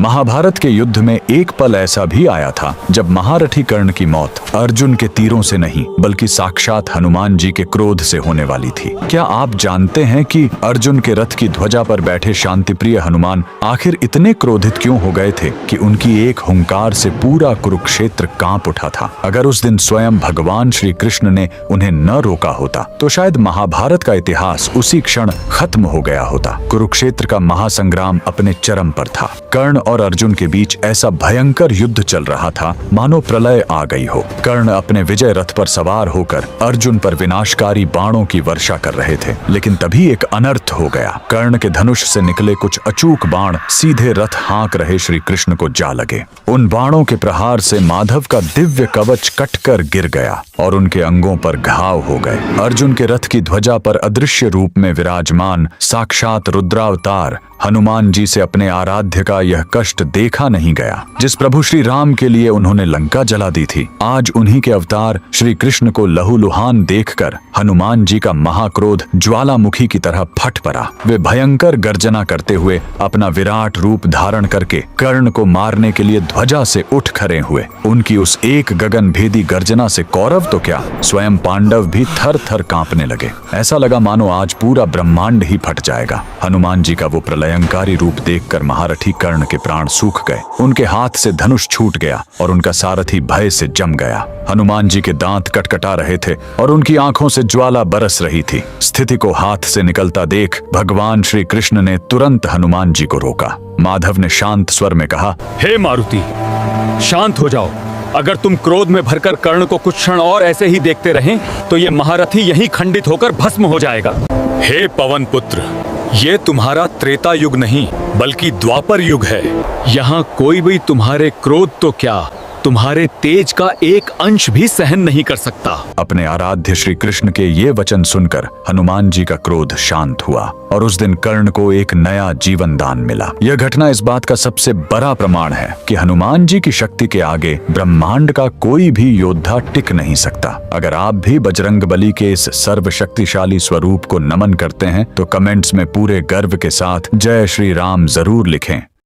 महाभारत के युद्ध में एक पल ऐसा भी आया था जब महारथी कर्ण की मौत अर्जुन के तीरों से नहीं बल्कि साक्षात हनुमान जी के क्रोध से होने वाली थी। क्या आप जानते हैं कि अर्जुन के रथ की ध्वजा पर बैठे शांतिप्रिय हनुमान आखिर इतने क्रोधित क्यों हो गए थे कि उनकी एक हुंकार से पूरा कुरुक्षेत्र कांप उठा था। अगर उस दिन स्वयं भगवान श्री कृष्ण ने उन्हें न रोका होता तो शायद महाभारत का इतिहास उसी क्षण खत्म हो गया होता। कुरुक्षेत्र का महासंग्राम अपने चरम पर था। कर्ण और अर्जुन के बीच ऐसा भयंकर युद्ध चल रहा था मानो प्रलय आ गई हो। कर्ण अपने विजय रथ पर सवार होकर अर्जुन पर विनाशकारी बाणों की वर्षा कर रहे थे, लेकिन तभी एक अनर्थ हो गया। कर्ण के धनुष से निकले कुछ अचूक बाण सीधे रथ हाँक रहे श्री कृष्ण को जा लगे। उन बाणों के प्रहार से माधव का दिव्य कवच कटकर गिर गया और उनके अंगों पर घाव हो गए। अर्जुन के रथ की ध्वजा पर अदृश्य रूप में विराजमान साक्षात रुद्रावतार हनुमान जी से अपने आराध्य का यह कष्ट देखा नहीं गया। जिस प्रभु श्री राम के लिए उन्होंने लंका जला दी थी, आज उन्हीं के अवतार श्री कृष्ण को लहूलुहान देखकर हनुमान जी का महाक्रोध ज्वालामुखी की तरह फट पड़ा। वे भयंकर गर्जना करते हुए अपना विराट रूप धारण करके कर्ण को मारने के लिए ध्वजा से उठ खड़े हुए। उनकी उस एक गगन भेदी गर्जना से कौरव तो क्या, स्वयं पांडव भी थर थर कांपने लगे। ऐसा लगा मानो आज पूरा ब्रह्मांड ही फट जाएगा। हनुमान जी का वो प्रलयंकारी रूप देखकर महारथी कर्ण के प्राण सूख गए। उनके हाथ से धनुष छूट गया और उनका सारथी भय से जम गया। हनुमान जी के दांत कटकटा रहे थे और उनकी आंखों से ज्वाला बरस रही थी। स्थिति को हाथ से निकलता देख भगवान श्री कृष्ण ने तुरंत हनुमान जी को रोका। माधव ने शांत स्वर में कहा, हे मारुति, शांत हो जाओ। अगर तुम क्रोध में भरकर कर्ण को कुछ क्षण और ऐसे ही देखते रहें तो ये महारथी यहीं खंडित होकर भस्म हो जाएगा। हे पवन पुत्र, ये तुम्हारा त्रेता युग नहीं बल्कि द्वापर युग है। यहाँ कोई भी तुम्हारे क्रोध तो क्या, तुम्हारे तेज का एक अंश भी सहन नहीं कर सकता। अपने आराध्य श्री कृष्ण के ये वचन सुनकर हनुमान जी का क्रोध शांत हुआ और उस दिन कर्ण को एक नया जीवन दान मिला। यह घटना इस बात का सबसे बड़ा प्रमाण है कि हनुमान जी की शक्ति के आगे ब्रह्मांड का कोई भी योद्धा टिक नहीं सकता। अगर आप भी बजरंगबली के इस सर्वशक्तिशाली स्वरूप को नमन करते हैं तो कमेंट्स में पूरे गर्व के साथ जय श्री राम जरूर लिखें।